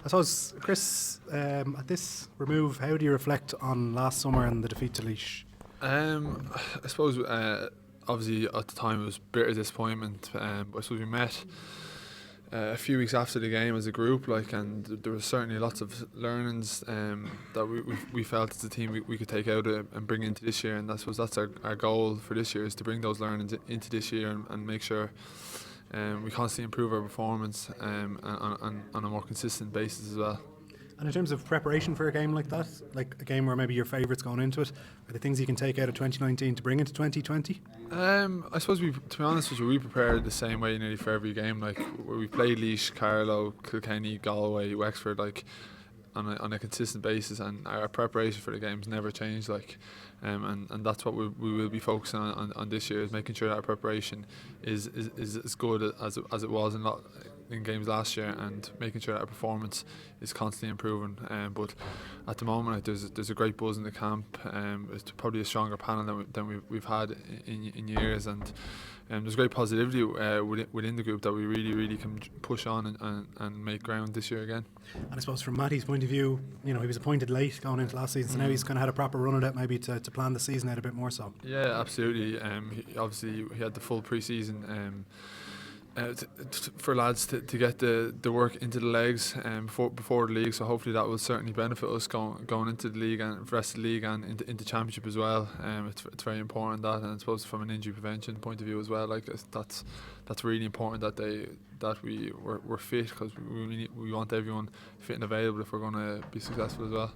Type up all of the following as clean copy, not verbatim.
I suppose, Chris, at this remove, how do you reflect on last summer and the defeat to Laois? I suppose obviously at the time it was bitter disappointment, but I suppose we met a few weeks after the game as a group, and there was certainly lots of learnings that we felt as a team we could take out and bring into this year, and I suppose that's our goal for this year, is to bring those learnings into this year and make sure we constantly improve our performance on a more consistent basis as well. And in terms of preparation for a game like that, like a game where maybe your favourites going into it, are there things you can take out of 2019 to bring into 2020? I suppose to be honest with you, we prepared the same way nearly for every game. We played Laois, Carlow, Kilkenny, Galway, Wexford, on a consistent basis, and our preparation for the games never changed. And that's what we will be focusing on this year, is making sure that our preparation is as good as it was in games last year, and making sure that our performance is constantly improving. But at the moment, there's a great buzz in the camp. It's probably a stronger panel than we've had in years, and there's great positivity within the group that we really can push on and make ground this year again. And I suppose from Matty's point of view, he was appointed late going into last season, so now he's kind of had a proper run at it, maybe to plan the season out a bit more so. Yeah, absolutely. He had the full pre-season for lads to get the work into the legs before the league, so hopefully that will certainly benefit us going into the league and the rest of the league and into championship as well. It's very important that, and I suppose from an injury prevention point of view as well, that's really important that we're fit, because we want everyone fit and available if we're going to be successful as well.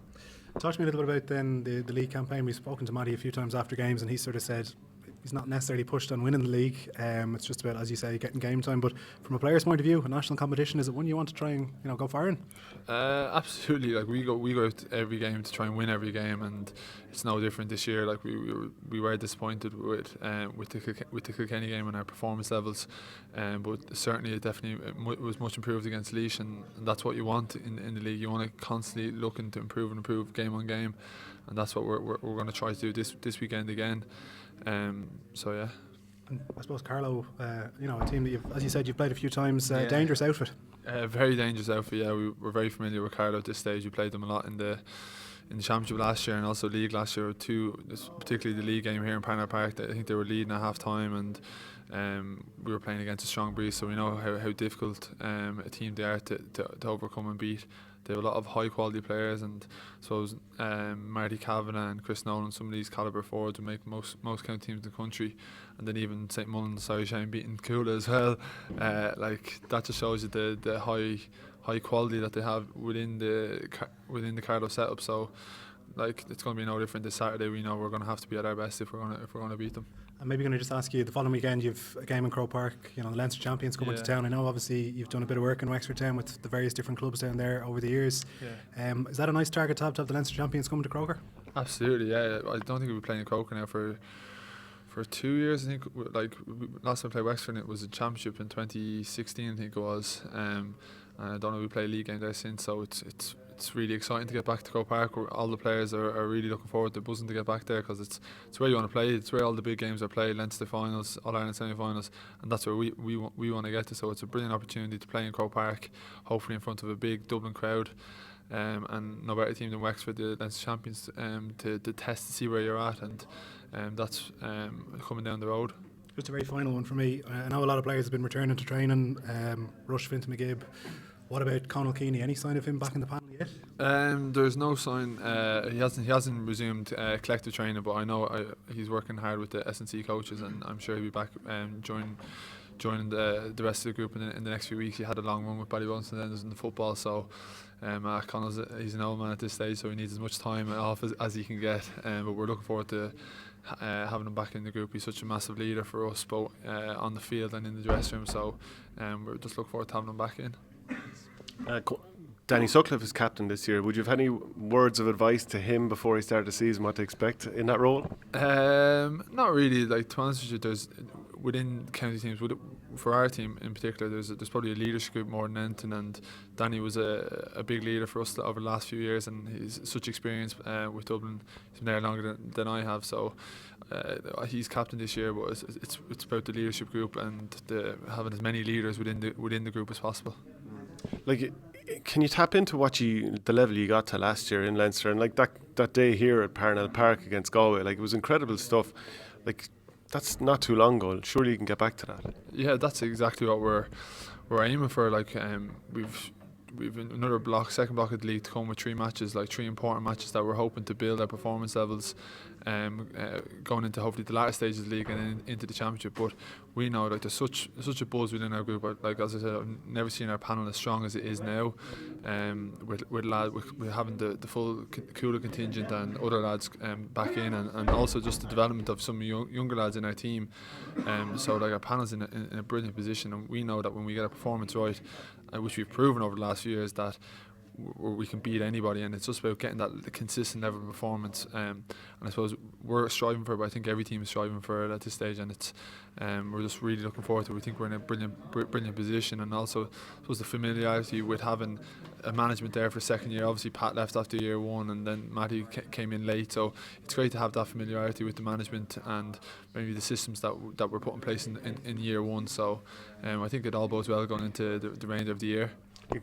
Talk to me a little bit about then the league campaign. We've spoken to Matty a few times after games, and he sort of said he's not necessarily pushed on winning the league. It's just about, as you say, getting game time. But from a player's point of view, a national competition, is it one you want to try and go far in? Absolutely. We go out every game to try and win every game, and it's no different this year. We were disappointed with the Kilkenny game and our performance levels, but certainly it definitely was much improved against Laois, and that's what you want in the league. You want to constantly looking to improve game on game, and that's what we're going to try to do this weekend again. So yeah. And I suppose Carlow, a team that as you said, you've played a few times. Dangerous outfit. Very dangerous outfit. Yeah, we're very familiar with Carlow at this stage. We played them a lot in the championship last year and also league last year too. Particularly the league game here in Parnell Park. I think they were leading at half time, and we were playing against a strong breeze, so we know how difficult a team they are to overcome and beat. They have a lot of high quality players, and so Marty Kavanagh and Chris Nolan, some of these calibre forwards, would make most county teams in the country, and then even St Mullins, sorry Shane, beating Coola as well. That just shows you the high quality that they have within the Carlow setup. So it's going to be no different this Saturday. We know we're going to have to be at our best if we're going to beat them. I'm maybe going to just ask you, the following weekend you've a game in Croke Park, the Leinster champions coming to town. I know obviously you've done a bit of work in Wexford Town with the various different clubs down there over the years. Is that a nice target to have the Leinster champions coming to Croker? Absolutely, yeah. I don't think we've been playing in Croker now for 2 years. I think last time I played Wexford, it was a championship in 2016, I think it was. And I don't know, we played a league game there since, so it's really exciting to get back to Croke Park, where all the players are really looking forward to buzzing to get back there, because it's where you want to play. It's where all the big games are played, Leinster finals, All-Ireland semi-finals, and that's where we want to get to. So it's a brilliant opportunity to play in Croke Park, hopefully in front of a big Dublin crowd, and no better team than Wexford, the Leinster champions, to test to see where you're at, and that's coming down the road. Just a very final one for me. I know a lot of players have been returning to training. Rush, Fintan McGibb. What about Conal Keeney? Any sign of him back in the panel yet? There's no sign. He hasn't resumed collective training, but I know he's working hard with the S&C coaches, and I'm sure he'll be back joining the rest of the group in the next few weeks. He had a long run with Ballybones and then in the football, so Conal's he's an old man at this stage, so he needs as much time off as he can get. But we're looking forward to having him back in the group. He's such a massive leader for us, both on the field and in the dressing room. So we're just looking forward to having him back in. Danny Sutcliffe is captain this year. Would you have any words of advice to him before he started the season, what to expect in that role? Not really. To be honest with you, there's within county teams, for our team in particular, there's probably a leadership group more than anything, and Danny was a big leader for us over the last few years, and he's such experience with Dublin. He's been there longer than I have, so he's captain this year. But it's about the leadership group and having as many leaders within the group as possible. Can you tap into the level you got to last year in Leinster, and like that day here at Parnell Park against Galway, like it was incredible stuff. Like that's not too long ago. Surely you can get back to that. Yeah, that's exactly what we're aiming for. Like we've another second block of the league to come with 3 matches, like 3 important matches that we're hoping to build our performance levels, going into hopefully the latter stages of the league and then into the championship. But we know like there's such a buzz within our group. Like as I said, I've never seen our panel as strong as it is now. We're having the full cooler contingent and other lads back in, and also just the development of some younger lads in our team. So like our panel's in a brilliant position, and we know that when we get a performance right, which we've proven over the last few years, that we can beat anybody, and it's just about getting that consistent level of performance. And I suppose we're striving for it, but I think every team is striving for it at this stage, and it's we're just really looking forward to it. We think we're in a brilliant position, and also I suppose the familiarity with having a management there for second year. Obviously Pat left after year 1, and then Matty came in late, so it's great to have that familiarity with the management and maybe the systems that were put in place in year 1. So I think it all bodes well going into the remainder of the year.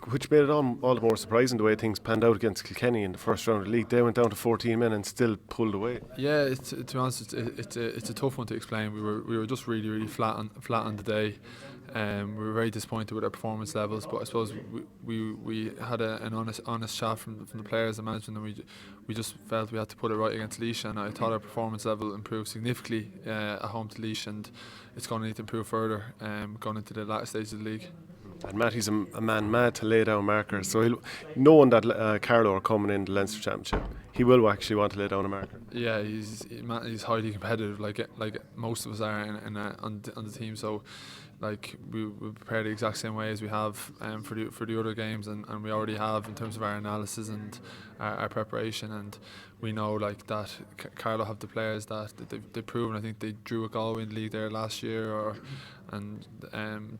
Which made it all the more surprising the way things panned out against Kilkenny in the first round of the league. They went down to 14 men and still pulled away. Yeah, to be honest, it's a tough one to explain. We were just really flat on the day. We were very disappointed with our performance levels, but I suppose we had an honest chat from the players and management, and we just felt we had to put it right against Laois, and I thought our performance level improved significantly at home to Laois, and it's going to need to improve further going into the latter stages of the league. And Matty's a man mad to lay down markers, so knowing that Carlow are coming in the Leinster Championship, he will actually want to lay down a marker. Yeah, he's highly competitive, like most of us are on the team. So like we prepare the exact same way as we have for the other games, and we already have in terms of our analysis and our preparation, and we know like that Carlow have the players that they've proven. I think they drew a Galway in the league there last year, and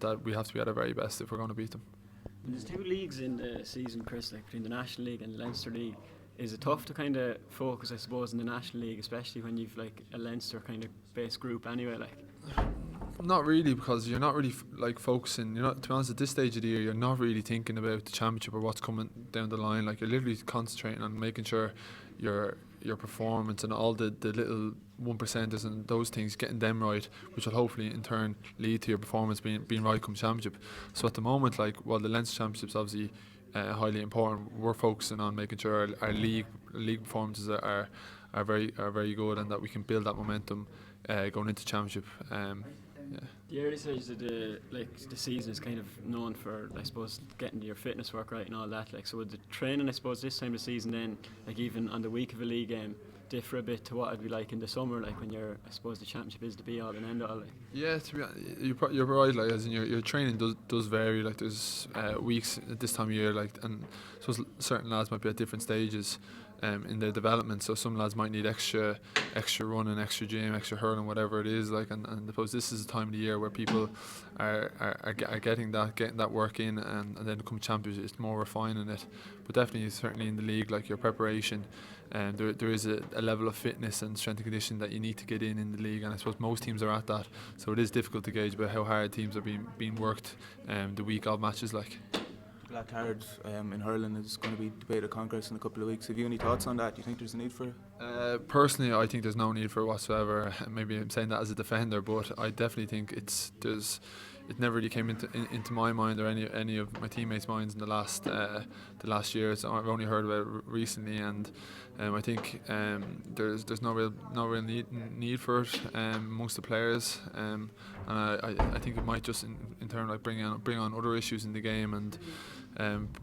that we have to be at our very best if we're going to beat them. There's 2 leagues in the season, Chris, like between the National League and the Leinster League. Is it tough to kind of focus, I suppose, in the National League, especially when you've like a Leinster kind of base group anyway? Like, not really, because you're not really like focusing. You're not, to be honest, at this stage of the year, you're not really thinking about the championship or what's coming down the line. Like you're literally concentrating on making sure your performance and all the little 1%ers and those things, getting them right, which will hopefully in turn lead to your performance being right come championship. So at the moment, like while the Leinster Championship's obviously highly important, we're focusing on making sure our league performances are very good, and that we can build that momentum going into championship. Yeah. the early stages of the season is kind of known for, I suppose, getting your fitness work right and all that. Like, so would the training, I suppose, this time of the season then, like even on the week of a league game, differ a bit to what it'd be like in the summer, like when I suppose the championship is the be all and end all? Like. Yeah, to be honest, you're right. Like, as in your training does vary. Like, there's weeks at this time of year, like, and so certain lads might be at different stages in their development. So some lads might need extra running, extra gym, extra hurling, whatever it is. Like, and I suppose this is the time of the year where people are getting that work in, and then come championship, it's more refining it. But definitely, certainly in the league, like your preparation. There is a level of fitness and strength and conditioning that you need to get in the league, and I suppose most teams are at that, so it is difficult to gauge about how hard teams are being worked the week of matches. Like, Black Cards in hurling is going to be debated at Congress in a couple of weeks. Have you any thoughts on that? Do you think there's a need for it? Personally, I think there's no need for it whatsoever. Maybe I'm saying that as a defender, but I definitely think it never really came into my mind or any of my teammates' minds in the last year. So I've only heard about it recently, and I think there's no real need for it amongst the players, and I think it might just in turn like bring on other issues in the game, and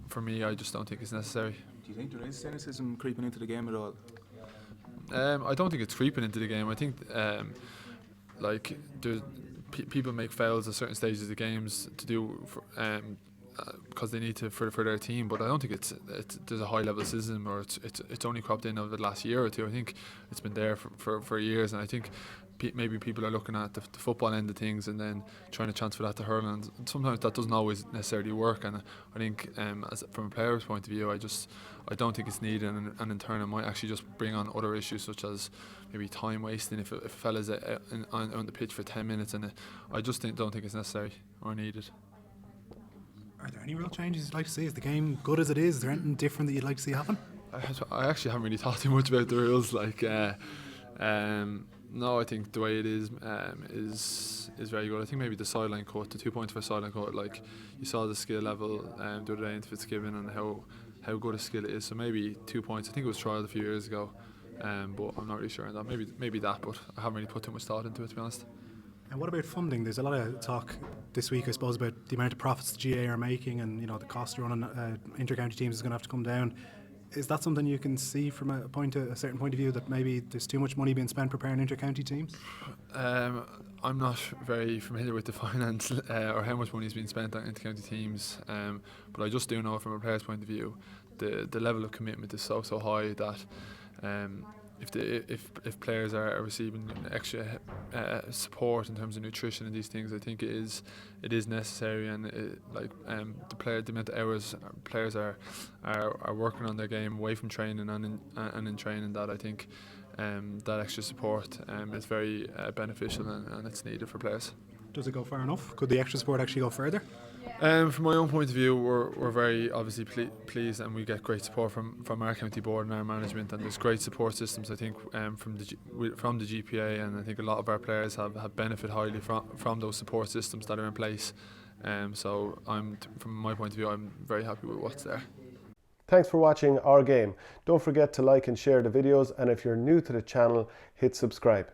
for me, I just don't think it's necessary. Do you think there is cynicism creeping into the game at all? I don't think it's creeping into the game. I think like there's people make fouls at certain stages of the games to do because they need to for their team, but I don't think there's a high level of cynicism, or it's only cropped in over the last year or two. I think it's been there for years, and I think maybe people are looking at the football end of things and then trying to transfer that to hurling, and sometimes that doesn't always necessarily work. And I think from a player's point of view, I don't think it's needed, and in turn it might actually just bring on other issues such as maybe time wasting if a fella's on the pitch for 10 minutes, and I just don't think it's necessary or needed. Are there any real changes you'd like to see? Is the game good as it is? Is there anything different that you'd like to see happen? I actually haven't really thought too much about the rules. No, I think the way it is very good. I think maybe the sideline cut, the 2 points for sideline cut, like you saw the skill level the other day in Fitzgibbon and how good a skill it is. So maybe 2 points. I think it was trialled a few years ago, but I'm not really sure on that. Maybe that, but I haven't really put too much thought into it, to be honest. And what about funding? There's a lot of talk this week, I suppose, about the amount of profits the GA are making, and the cost of running inter-county teams is going to have to come down. Is that something you can see from a certain point of view, that maybe there's too much money being spent preparing inter-county teams? I'm not very familiar with the finance or how much money is being spent on inter-county teams, but I just do know from a player's point of view, the level of commitment is so high that if players are receiving extra support in terms of nutrition and these things, I think it is necessary, and the amount of hours players are working on their game away from training and in training, that I think that extra support is very beneficial, and it's needed for players. Does it go far enough? Could the extra support actually go further? From my own point of view, we're very obviously pleased, and we get great support from our county board and our management, and there's great support systems, I think, from the GPA, and I think a lot of our players have benefited highly from those support systems that are in place. So from my point of view, I'm very happy with what's there. Thanks for watching Our Game. Don't forget to like and share the videos, and if you're new to the channel, hit subscribe.